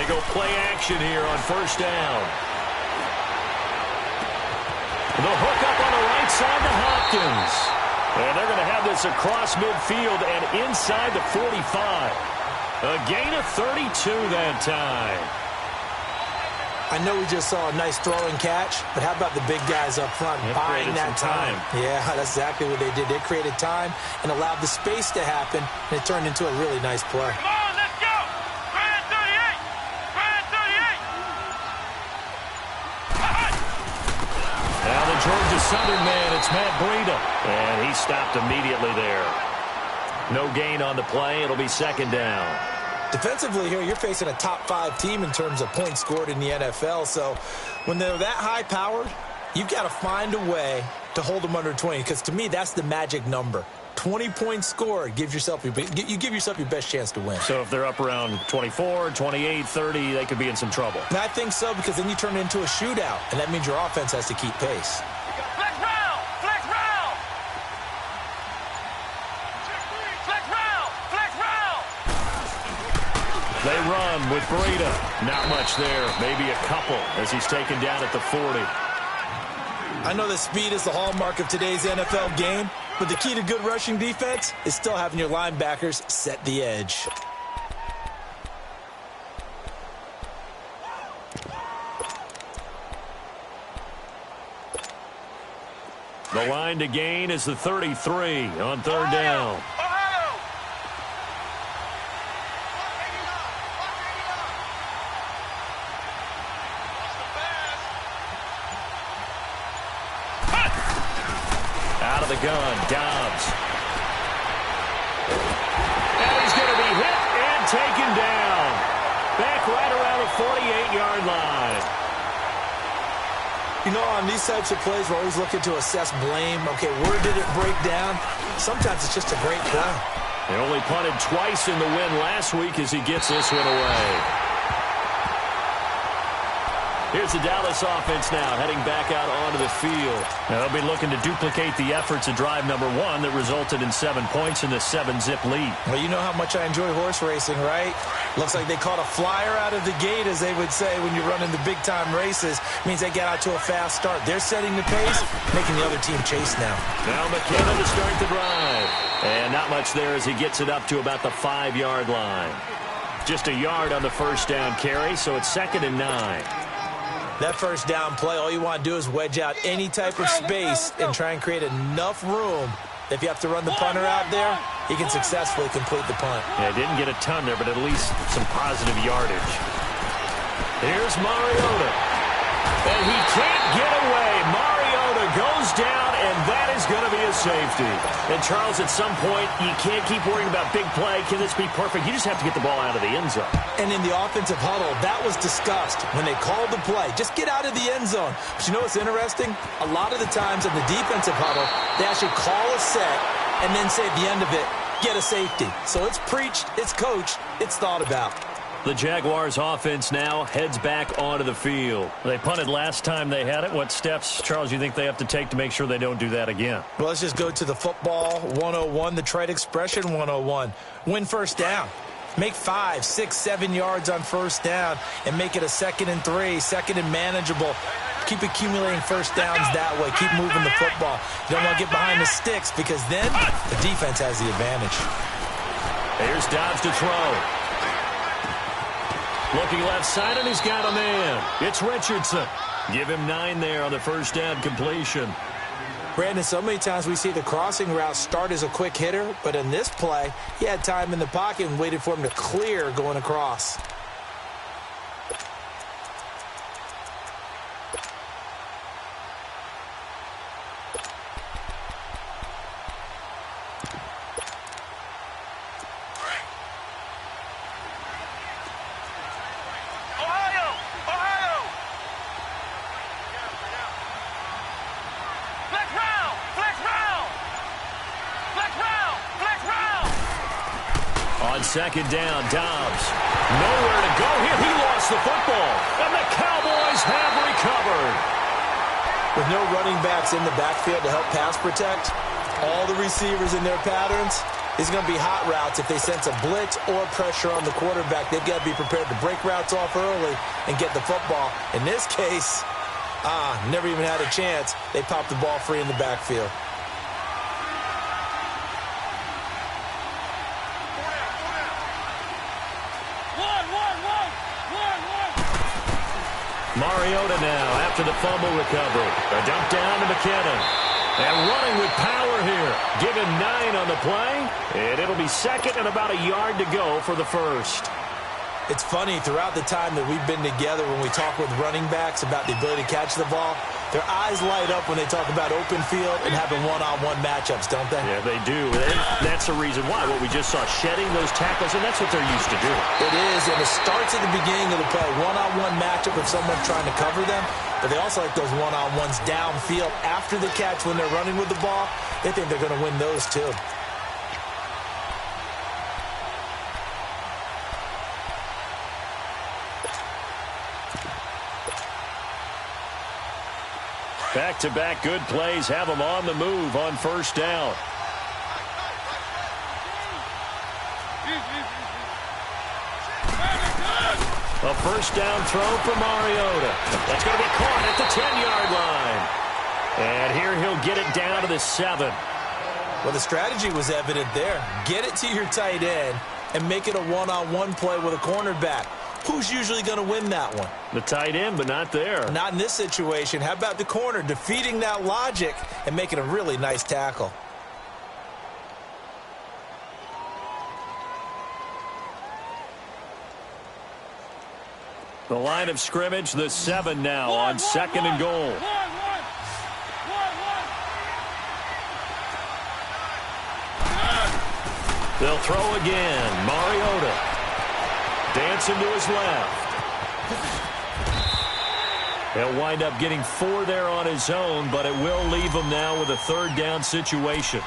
They go play action here on first down. The hook up on the right side to Hopkins. And they're going to have this across midfield and inside the 45. A gain of 32 that time. I know we just saw a nice throw and catch, but how about the big guys up front buying that time? Yeah, that's exactly what they did. They created time and allowed the space to happen, and it turned into a really nice play. Come on, let's go! Brand 38! Brand 38! Now the Georgia Southern man, it's Matt Breida. And he stopped immediately there. No gain on the play. It'll be second down. Defensively here, you're facing a top-5 team in terms of points scored in the NFL. So when they're that high-powered, you've got to find a way to hold them under 20. Because to me, that's the magic number. 20 points scored, you give yourself your best chance to win. So if they're up around 24, 28, 30, they could be in some trouble. And I think so, because then you turn it into a shootout, and that means your offense has to keep pace. Flex round! Flex round! Flex round! Flex round! They run with Breida. Not much there. Maybe a couple as he's taken down at the 40. I know that speed is the hallmark of today's NFL game, but the key to good rushing defense is still having your linebackers set the edge. The line to gain is the 33 on third down. Out of the gun, Dobbs. And he's going to be hit and taken down. Back right around the 48-yard line. You know, on these types of plays, we're always looking to assess blame. Okay, where did it break down? Sometimes it's just a great play. They only punted twice in the win last week as he gets this one away. Here's the Dallas offense now, heading back out onto the field. Now they'll be looking to duplicate the efforts of drive number 1 that resulted in 7 points in the 7-zip lead. Well, you know how much I enjoy horse racing, right? Looks like they caught a flyer out of the gate, as they would say when you're running the big-time races. Means they get out to a fast start. They're setting the pace, making the other team chase now. Now McKinnon to start the drive. And not much there as he gets it up to about the 5-yard line. Just a yard on the first down carry, so it's 2nd and 9. That first down play, all you want to do is wedge out any type of space and try and create enough room. If you have to run the punter out there, he can successfully complete the punt. Yeah, didn't get a ton there, but at least some positive yardage. Here's Mariota. And he can't get away. Mariota goes down, and that is going to be a safety. And, Charles, at some point, you can't keep worrying about big play. Can this be perfect? You just have to get the ball out of the end zone. And in the offensive huddle, that was discussed when they called the play. Just get out of the end zone. But you know what's interesting? A lot of the times in the defensive huddle, they actually call a set and then say at the end of it, get a safety. So it's preached, it's coached, it's thought about. The Jaguars offense now heads back onto the field. They punted last time they had it. What steps, Charles, you think they have to take to make sure they don't do that again? Well, let's just go to the football 101, the trade expression 101. Win first down. Make 5, 6, 7 yards on first down and make it a 2nd and 3, 2nd and manageable. Keep accumulating first downs that way. Keep moving the football. You don't want to get behind the sticks because then the defense has the advantage. Here's Dobbs to throw. Looking left side, and he's got a man. It's Richardson. Give him 9 there on the first down completion. Brandon, so many times we see the crossing route start as a quick hitter, but in this play, he had time in the pocket and waited for him to clear going across. Second down, Dobbs. Nowhere to go here. He lost the football. And the Cowboys have recovered. With no running backs in the backfield to help pass protect, all the receivers in their patterns, These are going to be hot routes if they sense a blitz or pressure on the quarterback. They've got to be prepared to break routes off early and get the football. In this case, never even had a chance. They popped the ball free in the backfield. Mariota now after the fumble recovery. A dump down to McKinnon. And running with power here. Given 9 on the play. And it'll be second and about a yard to go for the first. It's funny, throughout the time that we've been together, when we talk with running backs about the ability to catch the ball, their eyes light up when they talk about open field and having one-on-one matchups, don't they? Yeah, they do. And that's the reason why. What we just saw, shedding those tackles, and that's what they're used to doing. It is, and it starts at the beginning of the play. One-on-one matchup with someone trying to cover them, but they also like those one-on-ones downfield after the catch when they're running with the ball. They think they're going to win those too. Back-to-back good plays have them on the move on first down. A first down throw for Mariota. That's going to be caught at the 10-yard line. And here he'll get it down to the 7. Well, the strategy was evident there. Get it to your tight end and make it a one-on-one play with a cornerback. Who's usually going to win that one? The tight end, but not there. Not in this situation. How about the corner defeating that logic and making a really nice tackle? The line of scrimmage, the 7 now on second and goal. They'll throw again. Mariota. Dancing to his left. He'll wind up getting 4 there on his own, but it will leave him now with a third down situation.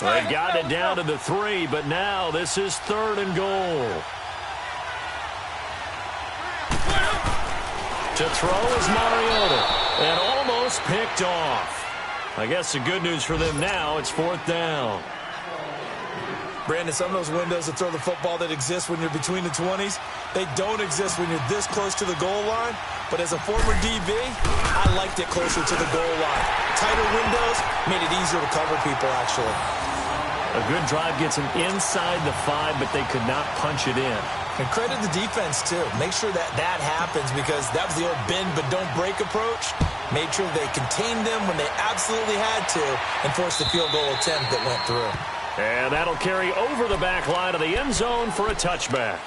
They've got it down to the 3, but now this is third and goal. To throw is Mariota, and almost picked off. I guess the good news for them now, it's fourth down. Brandon, some of those windows to throw the football that exist when you're between the 20s, they don't exist when you're this close to the goal line. But as a former DB, I liked it closer to the goal line. Tighter windows made it easier to cover people, actually. A good drive gets them inside the 5, but they could not punch it in. And credit the defense, too. Make sure that that happens, because that was the old bend but don't break approach. Made sure they contained them when they absolutely had to and forced the field goal attempt that went through. And that'll carry over the back line of the end zone for a touchback.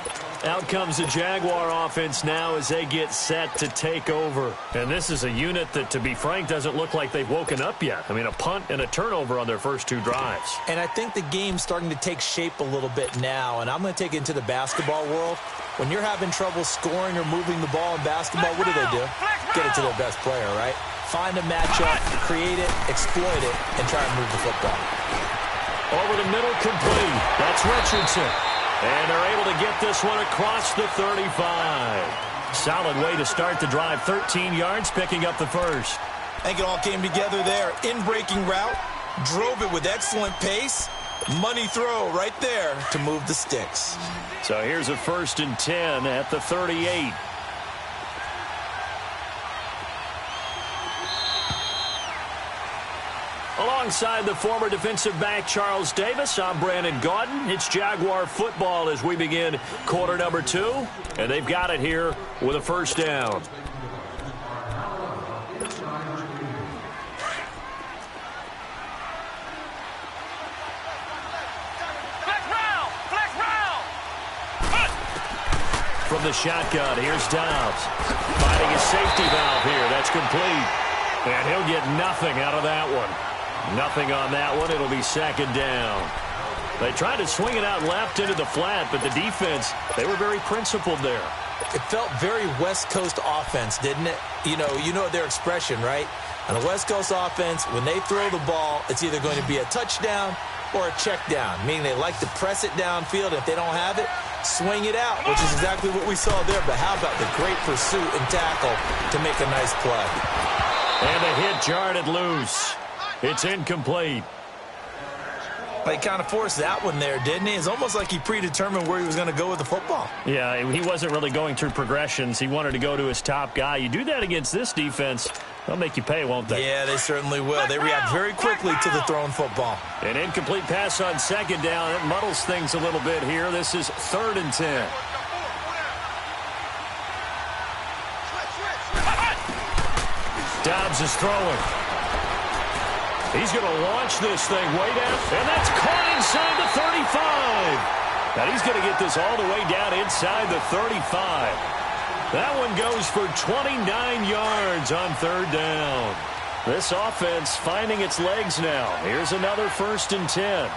Out comes the Jaguar offense now as they get set to take over. And this is a unit that, to be frank, doesn't look like they've woken up yet. I mean, a punt and a turnover on their first 2 drives. And I think the game's starting to take shape a little bit now. And I'm going to take it into the basketball world. When you're having trouble scoring or moving the ball in basketball, what do? Get it to their best player, right? Find a matchup, create it, exploit it, and try and move the football. Over the middle, complete. That's Richardson. And they're able to get this one across the 35. Solid way to start the drive. 13 yards, picking up the first. I think it all came together there. In-breaking route, drove it with excellent pace. Money throw right there to move the sticks. So here's a 1st and 10 at the 38. Alongside the former defensive back Charles Davis, I'm Brandon Gaudin. It's Jaguar football as we begin quarter number 2. And they've got it here with a first down. From the shotgun, here's Dobbs. Finding his safety valve here. That's complete. And he'll get nothing out of that one. Nothing on that one. It'll be second down. They tried to swing it out left into the flat, but the defense, they were very principled there. It felt very West Coast offense, didn't it? You know their expression, right? On the West Coast offense, when they throw the ball, it's either going to be a touchdown or a check down, meaning they like to press it downfield. If they don't have it, swing it out, which is exactly what we saw there. But how about the great pursuit and tackle to make a nice play? And the hit jarred it loose. It's incomplete. He kind of forced that one there, didn't he? It's almost like he predetermined where he was going to go with the football. Yeah, he wasn't really going through progressions. He wanted to go to his top guy. You do that against this defense, they'll make you pay, won't they? Yeah, they certainly will. They react very quickly to the thrown football. An incomplete pass on second down. It muddles things a little bit here. This is 3rd and 10. Dobbs is throwing. He's going to launch this thing way down, and that's caught inside the 35. Now he's going to get this all the way down inside the 35. That one goes for 29 yards on 3rd down. This offense finding its legs now. Here's another 1st and 10.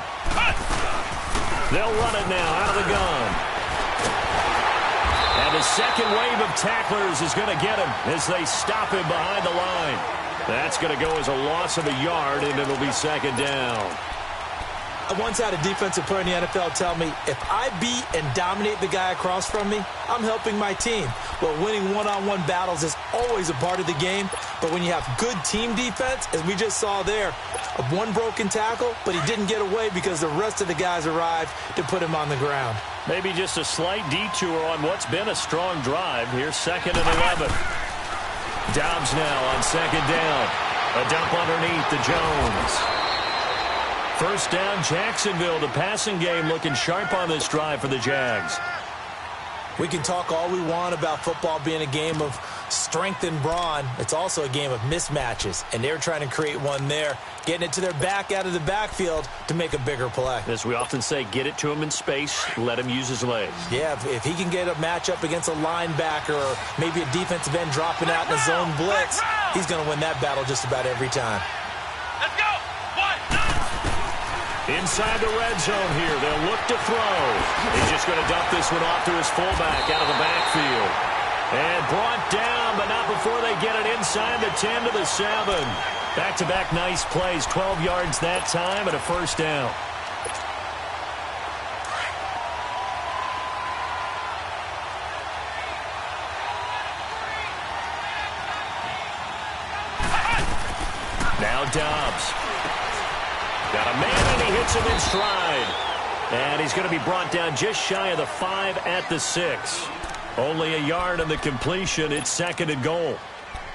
They'll run it now out of the gun. And the second wave of tacklers is going to get him as they stop him behind the line. That's going to go as a loss of a yard, and it'll be 2nd down. I once had a defensive player in the NFL tell me, if I beat and dominate the guy across from me, I'm helping my team. Well, winning one-on-one battles is always a part of the game, but when you have good team defense, as we just saw there, one broken tackle, but he didn't get away because the rest of the guys arrived to put him on the ground. Maybe just a slight detour on what's been a strong drive. Here's 2nd and 11. Dobbs now on 2nd down. A dump underneath to Jones. 1st down, Jacksonville. The passing game looking sharp on this drive for the Jags. We can talk all we want about football being a game of strength and brawn. It's also a game of mismatches, and they're trying to create one there, getting it to their back out of the backfield to make a bigger play. As we often say, get it to him in space, let him use his legs. Yeah, if he can get a matchup against a linebacker or maybe a defensive end dropping out in a zone blitz, he's going to win that battle just about every time. Let's go. Inside the red zone here, they'll look to throw. He's just going to dump this one off to his fullback out of the backfield. And brought down, but not before they get it inside the 10 to the 7. Back-to-back nice plays, 12 yards that time and a 1st down. Now Dobbs. Got a man, and he hits him in stride. And he's going to be brought down just shy of the 5 at the 6. Only a yard on the completion. It's 2nd and goal.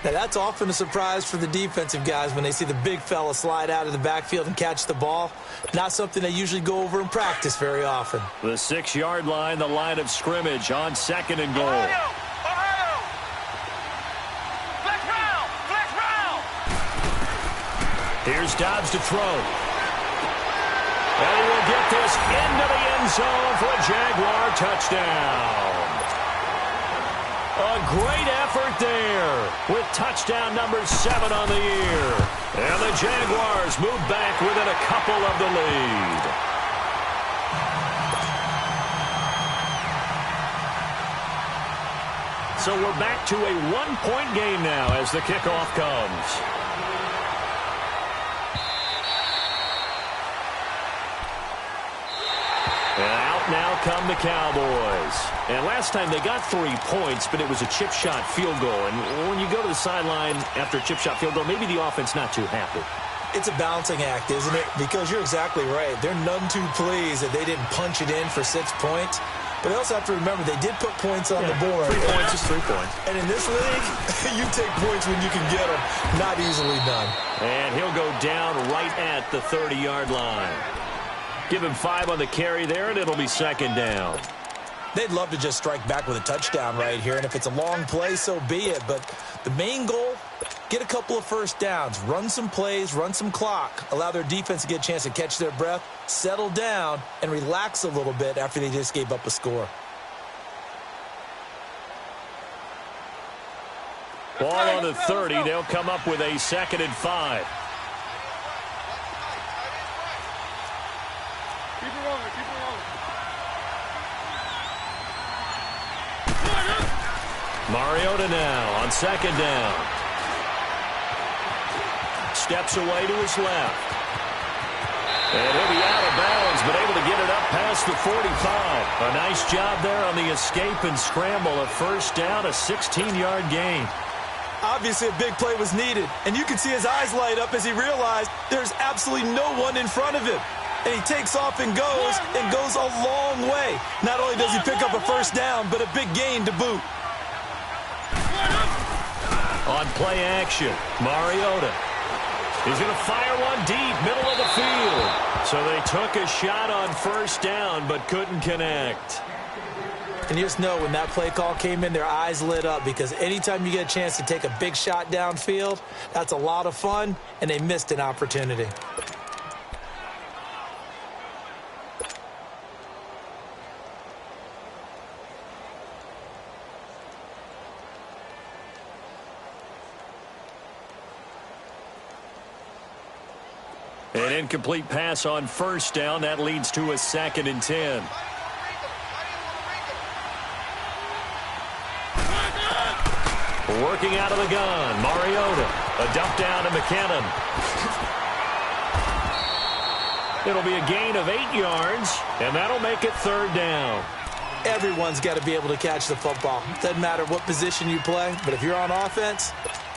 Now, that's often a surprise for the defensive guys when they see the big fella slide out of the backfield and catch the ball. Not something they usually go over in practice very often. The 6-yard line, the line of scrimmage on 2nd and goal. Ohio! Flex round! Flex round! Here's Dobbs to throw. And he will get this into the end zone for a Jaguar touchdown. A great effort there with touchdown number 7 on the year. And the Jaguars move back within a couple of the lead. So we're back to a 1-point game now as the kickoff comes. And out now come the Cowboys. And last time they got 3 points, but it was a chip shot field goal. And when you go to the sideline after a chip shot field goal, maybe the offense not too happy. It's a balancing act, isn't it? Because you're exactly right. They're none too pleased that they didn't punch it in for 6 points. But they also have to remember they did put points on the board. 3 points is 3 points. And in this league, you take points when you can get them. Not easily done. And he'll go down right at the 30-yard line. Give him 5 on the carry there, and it'll be 2nd down. They'd love to just strike back with a touchdown right here, and if it's a long play, so be it. But the main goal, get a couple of 1st downs, run some plays, run some clock, allow their defense to get a chance to catch their breath, settle down, and relax a little bit after they just gave up a score. Ball on the 30. They'll come up with a 2nd and 5. Keep it rolling, keep it rolling. Mariota now on 2nd down. Steps away to his left. And he'll be out of bounds been able to get it up past the 45. A nice job there on the escape and scramble. A first down, a 16-yard gain. Obviously, a big play was needed, and you can see his eyes light up as he realized there's absolutely no one in front of him. And he takes off and goes a long way. Not only does he pick up a first down, but a big gain to boot. On play action, Mariota. He's going to fire one deep, middle of the field. So they took a shot on first down, but couldn't connect. And you just know when that play call came in, their eyes lit up, because anytime you get a chance to take a big shot downfield, that's a lot of fun, and they missed an opportunity. An incomplete pass on first down. That leads to a 2nd and 10. Working out of the gun, Mariota. A dump down to McKinnon. It'll be a gain of 8 yards, and that'll make it 3rd down. Everyone's got to be able to catch the football. Doesn't matter what position you play, but if you're on offense,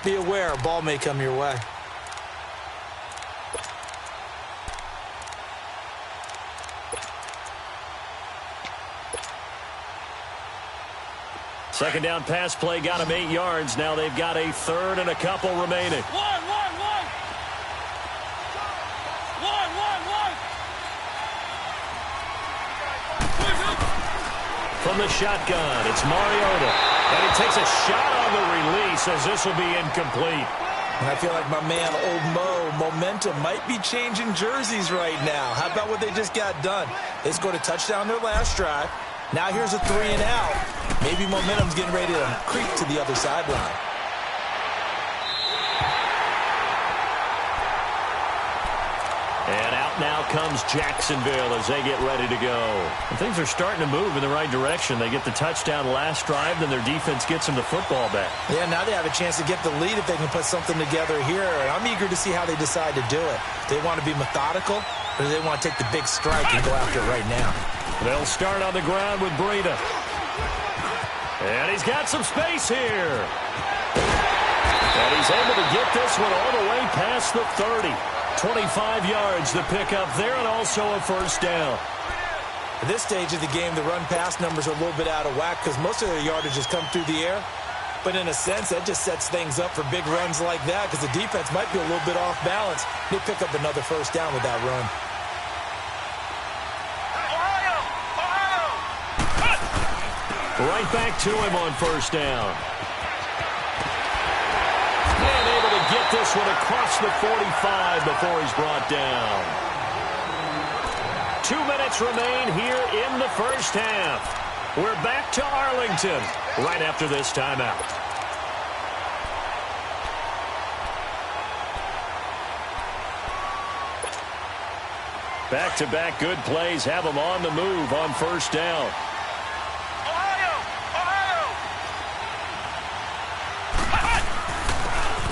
be aware a ball may come your way. Second down pass play got him 8 yards. Now they've got a 3rd and a couple remaining. One. From the shotgun, it's Mariota. And he takes a shot on the release as this will be incomplete. And I feel like my man, Old Mo, momentum might be changing jerseys right now. How about what they just got done? They scored a touchdown their last drive. Now here's a 3 and out. Maybe momentum's getting ready to creep to the other sideline. And out now comes Jacksonville as they get ready to go. And things are starting to move in the right direction. They get the touchdown last drive, then their defense gets them the football back. Yeah, now they have a chance to get the lead if they can put something together here. And I'm eager to see how they decide to do it. Do they want to be methodical, or do they want to take the big strike and go after it right now? They'll start on the ground with Breida. And he's got some space here. And he's able to get this one all the way past the 30. 25 yards to pick up there, and also a first down. At this stage of the game, the run-pass numbers are a little bit out of whack because most of their yardage has come through the air. But in a sense, that just sets things up for big runs like that because the defense might be a little bit off balance. They pick up another first down with that run. Right back to him on first down. And able to get this one across the 45 before he's brought down. 2 minutes remain here in the first half. We're back to Arlington right after this timeout. Back-to-back good plays have them on the move on first down.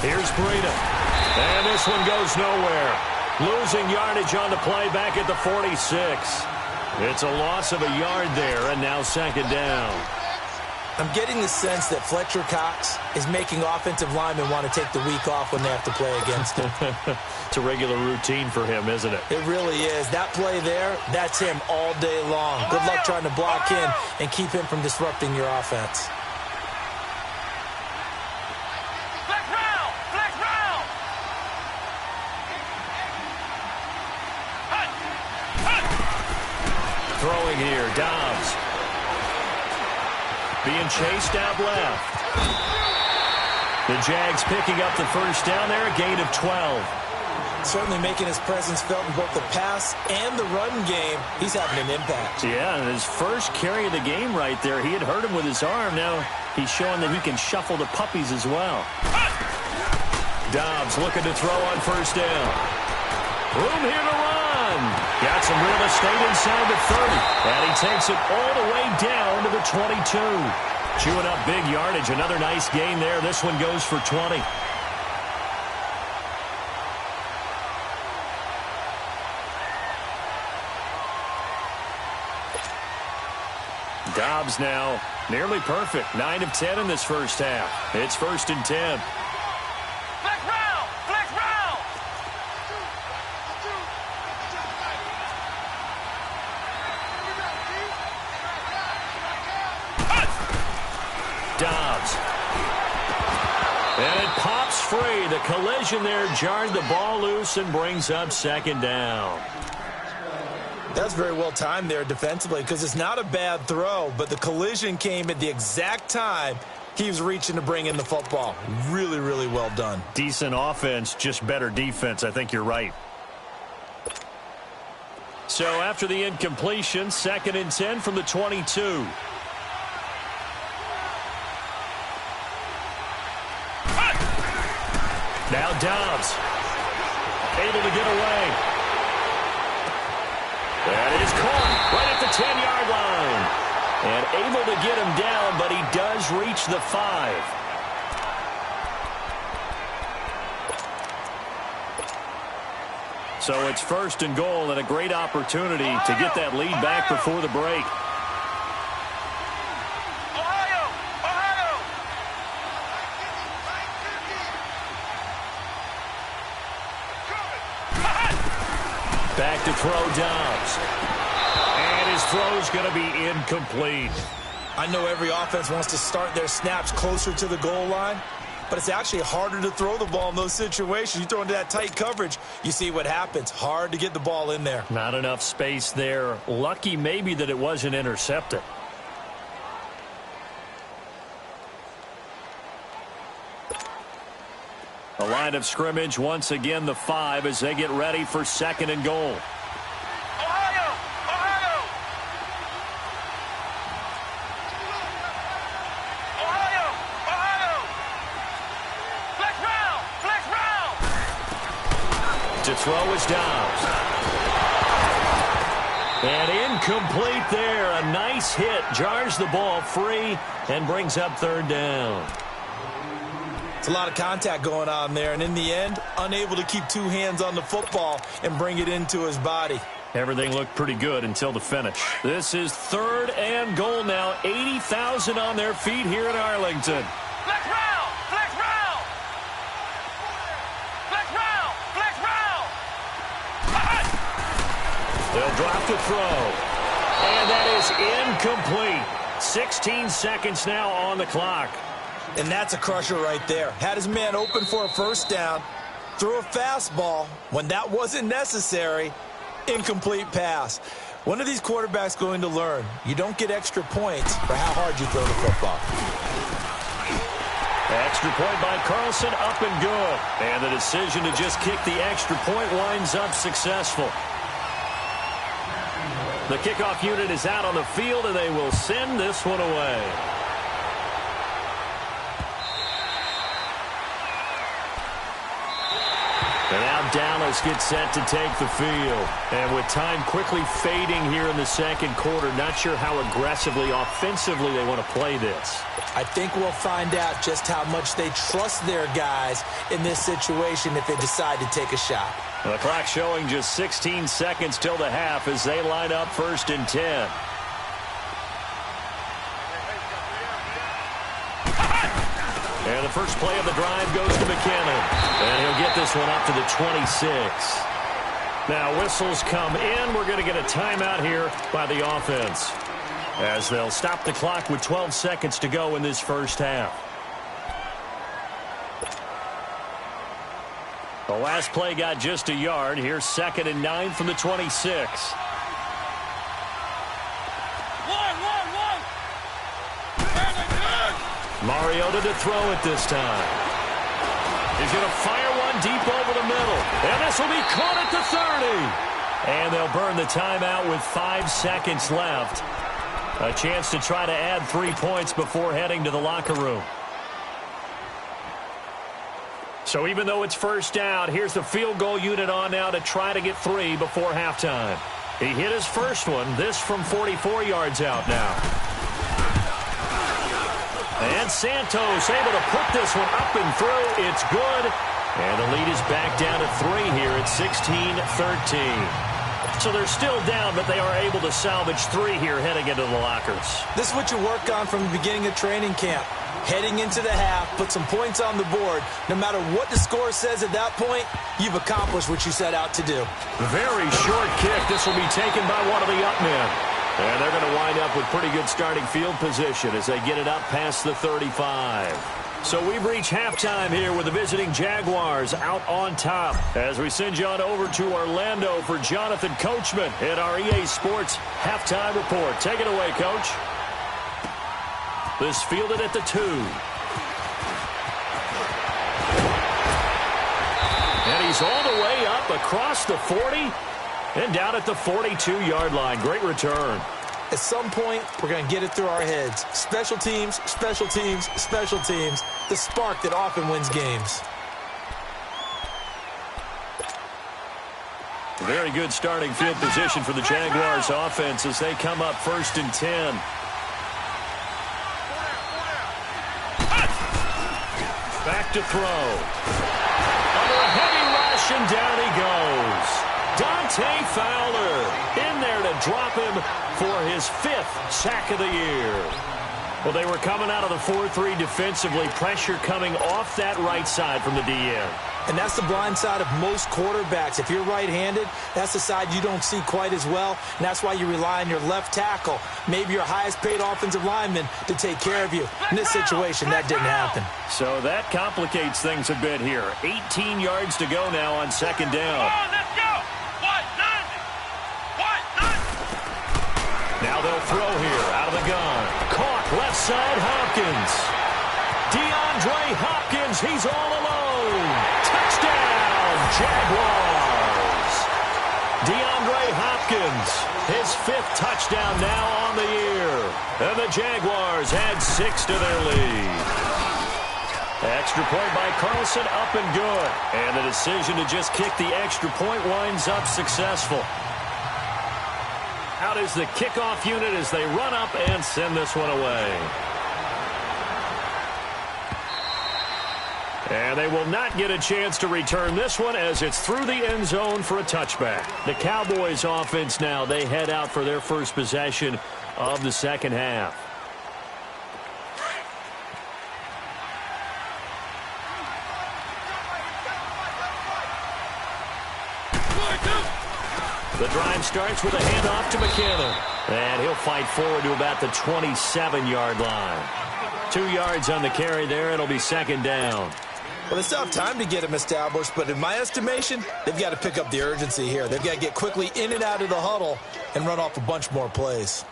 Here's Breida. And this one goes nowhere. Losing yardage on the play back at the 46. It's a loss of a yard there, and now 2nd down. I'm getting the sense that Fletcher Cox is making offensive linemen want to take the week off when they have to play against him. It's a regular routine for him, isn't it? It really is. That play there, that's him all day long. Good luck trying to block in and keep him from disrupting your offense. Throwing here, Dobbs. Being chased out left. The Jags picking up the first down there, a gain of 12. Certainly making his presence felt in both the pass and the run game. He's having an impact. Yeah, and his first carry of the game right there, he had hurt him with his arm. Now he's showing that he can shuffle the puppies as well. Dobbs looking to throw on first down. Room here to run. Got some real estate inside the 30. And he takes it all the way down to the 22. Chewing up big yardage. Another nice gain there. This one goes for 20. Dobbs now nearly perfect. 9 of 10 in this first half. It's 1st and 10. Flex round! Flex round! Dobbs. And it pops free. The collision there jarred the ball loose and brings up 2nd down. That's very well timed there defensively because it's not a bad throw, but the collision came at the exact time he was reaching to bring in the football. Really, really well done. Decent offense, just better defense. I think you're right. So after the incompletion, 2nd and 10 from the 22. Now Dobbs able to get away. That is caught right at the 10-yard line. And able to get him down, but he does reach the 5. So it's 1st and goal and a great opportunity to get that lead back before the break. Back to throw Dobbs. And his throw's going to be incomplete. I know every offense wants to start their snaps closer to the goal line, but it's actually harder to throw the ball in those situations. You throw into that tight coverage, you see what happens. Hard to get the ball in there. Not enough space there. Lucky maybe that it wasn't intercepted. The line of scrimmage, once again, the 5 as they get ready for 2nd and goal. Ohio! Ohio! Ohio! Ohio! Flex round! Flex round! To throw is Dobbs. And incomplete there. A nice hit. Jars the ball free and brings up 3rd down. It's a lot of contact going on there, and in the end, unable to keep 2 hands on the football and bring it into his body. Everything looked pretty good until the finish. This is 3rd and goal now. 80,000 on their feet here in Arlington. Flex round! Flex round! Flex round! Flex round! They'll drop the throw. And that is incomplete. 16 seconds now on the clock. And that's a crusher right there. Had his man open for a 1st down, threw a fastball when that wasn't necessary, incomplete pass. When are these quarterbacks going to learn? You don't get extra points for how hard you throw the football. Extra point by Carlson, up and good. And the decision to just kick the extra point winds up successful. The kickoff unit is out on the field, and they will send this one away. And now Dallas gets set to take the field. And with time quickly fading here in the 2nd quarter, not sure how aggressively, offensively they want to play this. I think we'll find out just how much they trust their guys in this situation if they decide to take a shot. The clock showing just 16 seconds till the half as they line up 1st and 10. And the first play of the drive goes to McKinnon. And he'll get this one up to the 26. Now whistles come in. We're going to get a timeout here by the offense, as they'll stop the clock with 12 seconds to go in this first half. The last play got just a yard. Here's 2nd and 9 from the 26. Mariota to throw it this time. He's going to fire one deep over the middle. And this will be caught at the 30. And they'll burn the timeout with 5 seconds left. A chance to try to add 3 points before heading to the locker room. So even though it's 1st down, here's the field goal unit on now to try to get 3 before halftime. He hit his first one, this from 44 yards out now. And Santos able to put this one up and through. It's good. And the lead is back down to 3 here at 16-13. So they're still down, but they are able to salvage 3 here heading into the lockers. This is what you work on from the beginning of training camp. Heading into the half, put some points on the board. No matter what the score says at that point, you've accomplished what you set out to do. Very short kick. This will be taken by one of the up men. And they're going to wind up with pretty good starting field position as they get it up past the 35. So we've reached halftime here with the visiting Jaguars out on top. As we send you on over to Orlando for Jonathan Coachman in our EA Sports Halftime Report. Take it away, Coach. This fielded at the 2. And he's all the way up across the 40 and down at the 42-yard line. Great return. At some point, we're going to get it through our heads. Special teams, special teams, special teams. The spark that often wins games. Very good starting field position for the Jaguars offense as they come up 1st and 10. Back to throw. Under a heavy rush, and down he goes. Dante Fowler in there to drop him for his 5th sack of the year. Well, they were coming out of the 4-3 defensively. Pressure coming off that right side from the DN. And that's the blind side of most quarterbacks. If you're right-handed, that's the side you don't see quite as well. And that's why you rely on your left tackle, maybe your highest-paid offensive lineman, to take care of you. In this situation, that didn't happen. So that complicates things a bit here. 18 yards to go now on 2nd down. Let's go! Now they'll throw here out of the gun. Caught left side, Hopkins. DeAndre Hopkins, he's all alone. Touchdown, Jaguars. DeAndre Hopkins, his 5th touchdown now on the year. And the Jaguars add 6 to their lead. Extra point by Carlson, up and good. And the decision to just kick the extra point winds up successful. Out is the kickoff unit as they run up and send this one away. And they will not get a chance to return this one as it's through the end zone for a touchback. The Cowboys offense now, they head out for their first possession of the 2nd half. The drive starts with a handoff to McKinnon. And he'll fight forward to about the 27-yard line. 2 yards on the carry there. It'll be 2nd down. Well, they still have time to get him established, but in my estimation, they've got to pick up the urgency here. They've got to get quickly in and out of the huddle and run off a bunch more plays.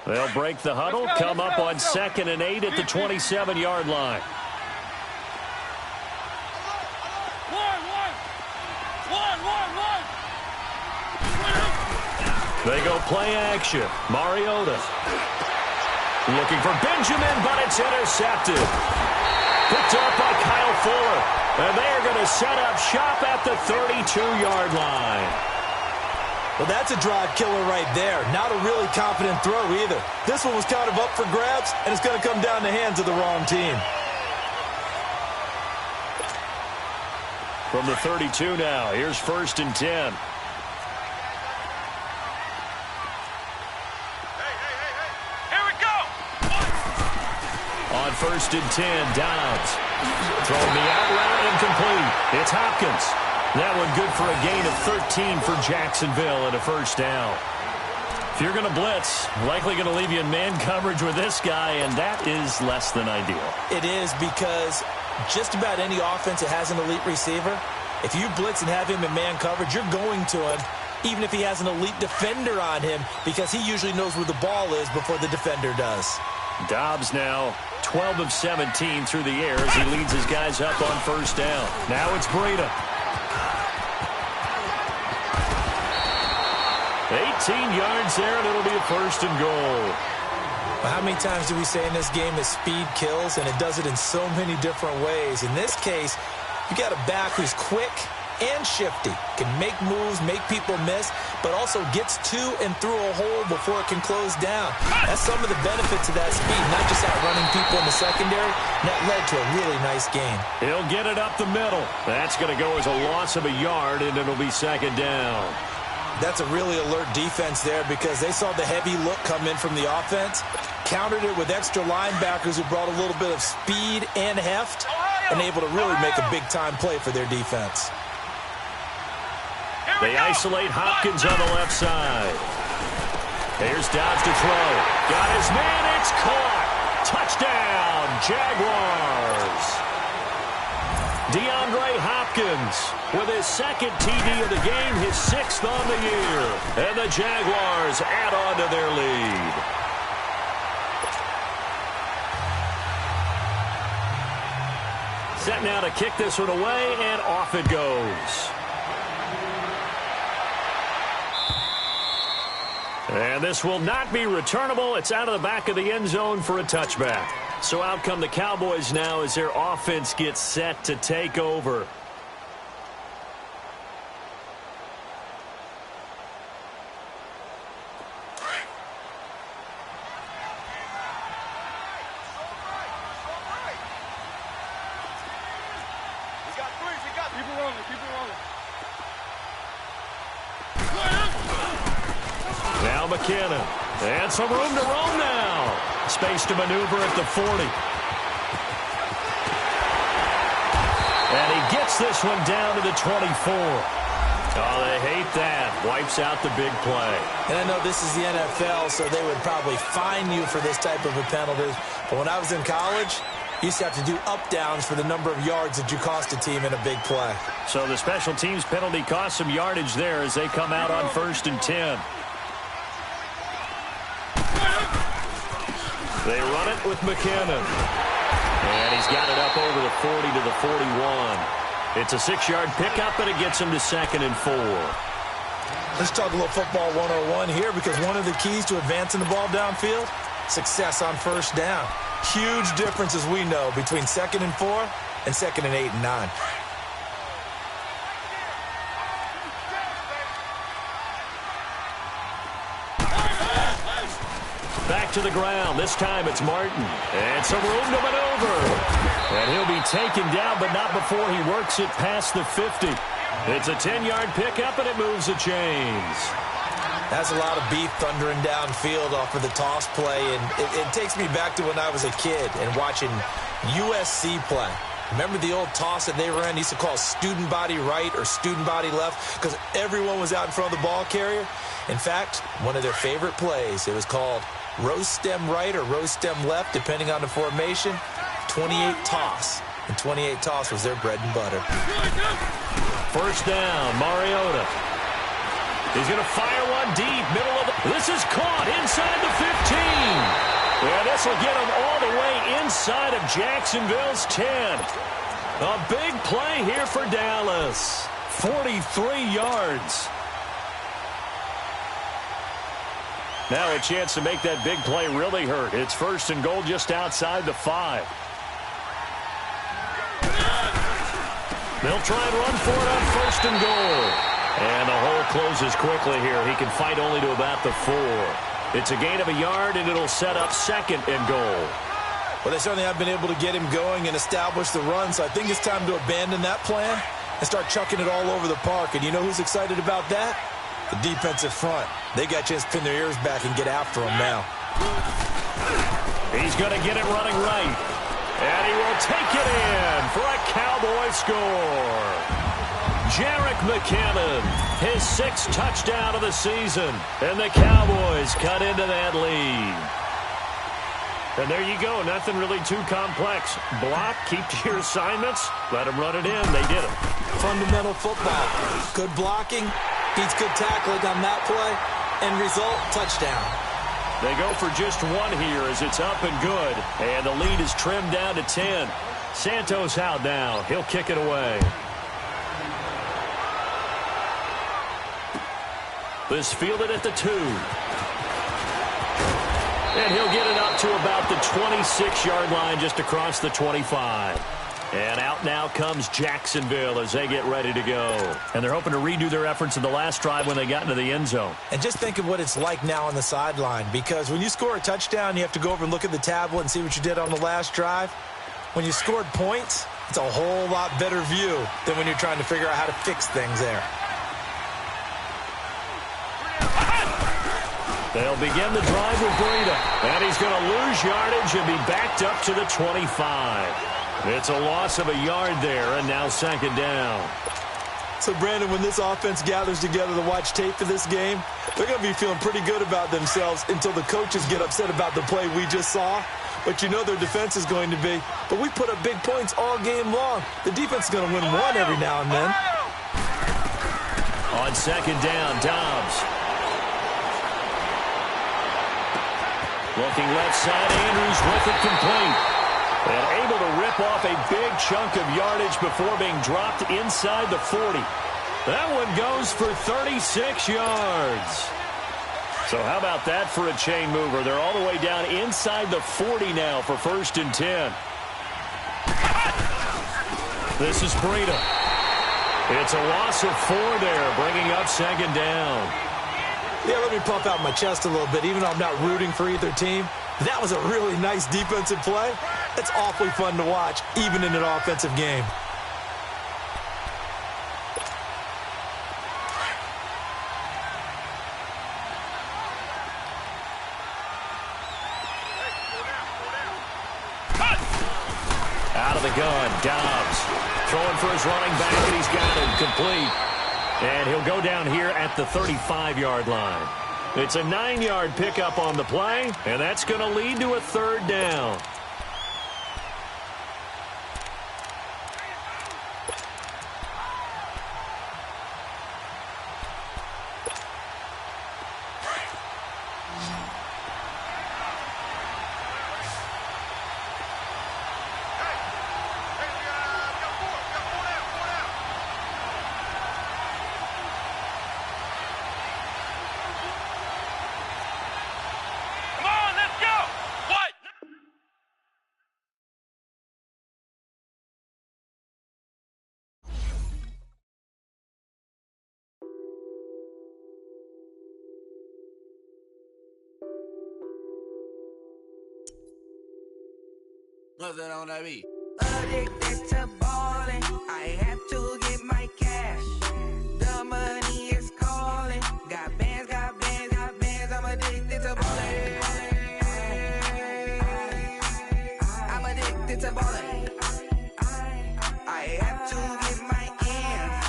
They'll break the huddle, come up on 2nd and 8 at the 27-yard line. They go play action. Mariota looking for Benjamin, but it's intercepted. Picked up by Kyle Fuller. And they are going to set up shop at the 32-yard line. Well, that's a drive killer right there. Not a really confident throw either. This one was kind of up for grabs, and it's going to come down the hands of the wrong team. From the 32 now, here's 1st and 10. Here we go! On 1st and 10, Downs. Throwing the out route incomplete. It's Hopkins. That one good for a gain of 13 for Jacksonville and a 1st down. If you're going to blitz, likely going to leave you in man coverage with this guy, and that is less than ideal. It is, because just about any offense that has an elite receiver, if you blitz and have him in man coverage, you're going to him, even if he has an elite defender on him, because he usually knows where the ball is before the defender does. Dobbs now 12 of 17 through the air as he leads his guys up on 1st down. Now it's Breida. 18 yards there, and it'll be a 1st and goal. Well, how many times do we say in this game that speed kills, and it does it in so many different ways? In this case, you got a back who's quick, and shifty. Can make moves, make people miss, but also gets to and through a hole before it can close down. That's some of the benefits of that speed, not just outrunning people in the secondary. And that led to a really nice gain. He'll get it up the middle. That's going to go as a loss of a yard, and it'll be second down. That's a really alert defense there because they saw the heavy look come in from the offense, countered it with extra linebackers who brought a little bit of speed and heft, and able to really make a big-time play for their defense. They isolate Hopkins on the left side. Here's Dodds to throw. Got his man. It's caught. Touchdown, Jaguars. DeAndre Hopkins with his second TD of the game, his 6th on the year. And the Jaguars add on to their lead. Set now to kick this one away, and off it goes. And this will not be returnable. It's out of the back of the end zone for a touchback. So out come the Cowboys now as their offense gets set to take over. Now McKinnon. And some room to roam now. Space to maneuver at the 40. And he gets this one down to the 24. Oh, they hate that. Wipes out the big play. And I know this is the NFL, so they would probably fine you for this type of a penalty. But when I was in college, you used to have to do up-downs for the number of yards that you cost a team in a big play. So the special teams penalty cost some yardage there as they come out on 1st and 10. They run it with McKinnon. And he's got it up over the 40 to the 41. It's a 6-yard pickup, and it gets him to 2nd and 4. Let's talk a little football 101 here because one of the keys to advancing the ball downfield, success on 1st down. Huge difference, as we know, between 2nd and 4 and 2nd and 8 and 9. Back to the ground. This time it's Martin. And some room to maneuver. And he'll be taken down, but not before he works it past the 50. It's a 10-yard pickup, and it moves the chains. That's a lot of beef thundering downfield off of the toss play, and it takes me back to when I was a kid and watching USC play. Remember the old toss that they ran? They used to call student body right or student body left because everyone was out in front of the ball carrier. In fact, one of their favorite plays, it was called roast stem right or roast stem left, depending on the formation. 28 toss. And 28 toss was their bread and butter. 1st down, Mariota. He's going to fire one deep, middle of the... This is caught inside the 15. Yeah, this will get him all the way inside of Jacksonville's 10. A big play here for Dallas. 43 yards. Now a chance to make that big play really hurt. It's 1st and goal just outside the 5. They'll try and run for it on 1st and goal. And the hole closes quickly here. He can fight only to about the 4. It's a gain of a yard, and it'll set up 2nd and goal. Well, they certainly have been able to get him going and establish the run, so I think it's time to abandon that plan and start chucking it all over the park. And you know who's excited about that? The defensive front. They got a chance to pin their ears back and get after him now. He's going to get it running right. And he will take it in for a Cowboy score. Jerick McKinnon, his 6th touchdown of the season. And the Cowboys cut into that lead. And there you go. Nothing really too complex. Block, keep to your assignments, let them run it in. They did it. Fundamental football. Good blocking, beats good tackling on that play. End result, touchdown. They go for just one here as it's up and good. And the lead is trimmed down to 10. Santos out now. He'll kick it away. This fielded at the 2. And he'll get it up to about the 26-yard line just across the 25. And out now comes Jacksonville as they get ready to go. And they're hoping to redo their efforts in the last drive when they got into the end zone. And just think of what it's like now on the sideline, because when you score a touchdown, you have to go over and look at the tablet and see what you did on the last drive. When you scored points, it's a whole lot better view than when you're trying to figure out how to fix things there. They'll begin the drive with Breida. And he's going to lose yardage and be backed up to the 25. It's a loss of a yard there, and now second down. So, Brandon, when this offense gathers together to watch tape for this game, they're going to be feeling pretty good about themselves until the coaches get upset about the play we just saw. But you know their defense is going to be. But we put up big points all game long. The defense is going to win one every now and then. On second down, Dobbs. Looking left side, Andrews with it complete. And able to rip off a big chunk of yardage before being dropped inside the 40. That one goes for 36 yards. So how about that for a chain mover? They're all the way down inside the 40 now for 1st and 10. This is Breida. It's a loss of 4 there, bringing up second down. Yeah, let me puff out my chest a little bit, even though I'm not rooting for either team. That was a really nice defensive play. It's awfully fun to watch, even in an offensive game. Out of the gun, Dobbs. Throwing for his running back, and he's got it complete. And he'll go down here at the 35-yard line. It's a 9-yard pickup on the play, and that's going to lead to a 3rd down. Nothing on that beat. Addicted to ballin', I have to get my cash. The money is calling. Got bands, got bands, got bands. I'm addicted to ballin'. I'm addicted to ballin'. I have to get my ends.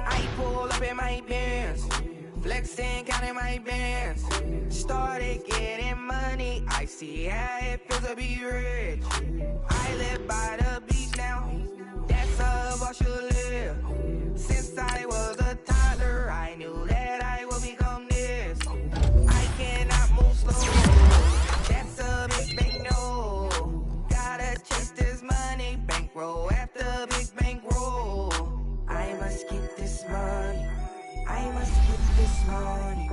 I pull up in my bands, flexing, counting my bands. Started getting money. I see how it feels to be rich. I live by the beach now, that's how I should live. Since I was a toddler, I knew that I would become this. I cannot move slow, that's a big no. Gotta chase this money, bankroll after big bankroll. I must get this money, I must get this money.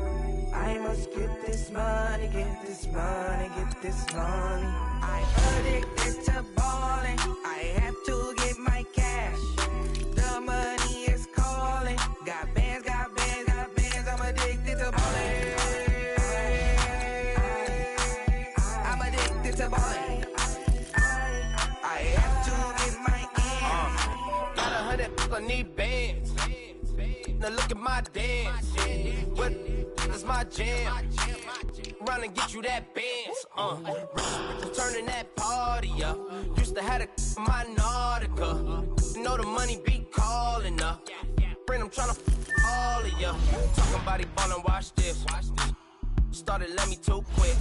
I must get this money, get this money, get this money. I'm addicted to ballin', I have to get my cash. The money is calling. Got bands, got bands, got bands. I'm addicted to ballin'. I'm addicted to ballin'. I have to get my ends. Got 100, I need bands. Now look at my dance. What is my jam? Run and get you that bands. Turning that party up. Used to have a my Nautica. Know the money be calling up. Friend, I'm tryna all of ya. Talking about he ballin', watch this. Started let me too quick.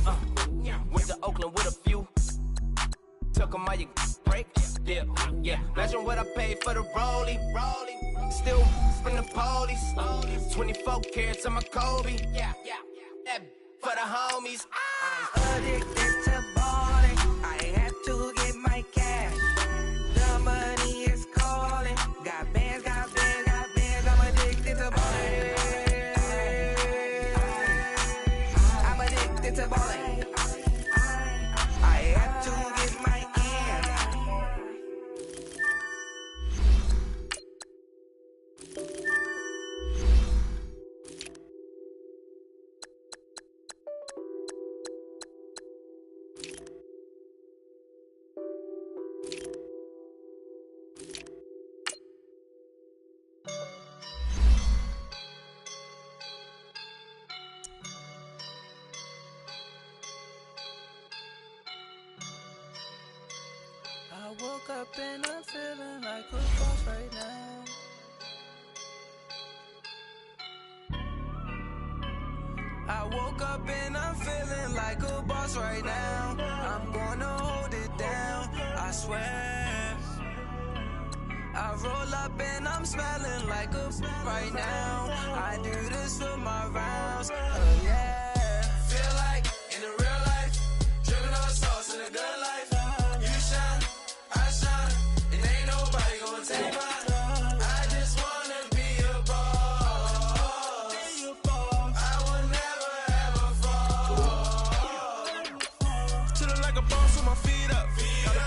Went to Oakland with a few. Took 'em all you break. Dip. Yeah. Imagine what I paid for the rollie. Still from the police. 24 carats on my Kobe. Yeah. That for the homies. I'm addicted to ballin'. I have to get my cash. The money is calling. Got bands, got bands, got bands. I'm addicted to ballin'. I'm addicted to ballin'. I have to get my ends. woke up and I'm feeling like a boss right now. I woke up and I'm feeling like a boss right now. I'm gonna hold it down, I swear. I roll up and I'm smelling like a right now. I do this for my rounds, yeah. Feel like in the real life, dripping on sauce in a good life. You shine, I shine, and ain't nobody gonna take mine. I just wanna be a boss. I will never ever fall. Chillin' like a boss with my feet up. Got a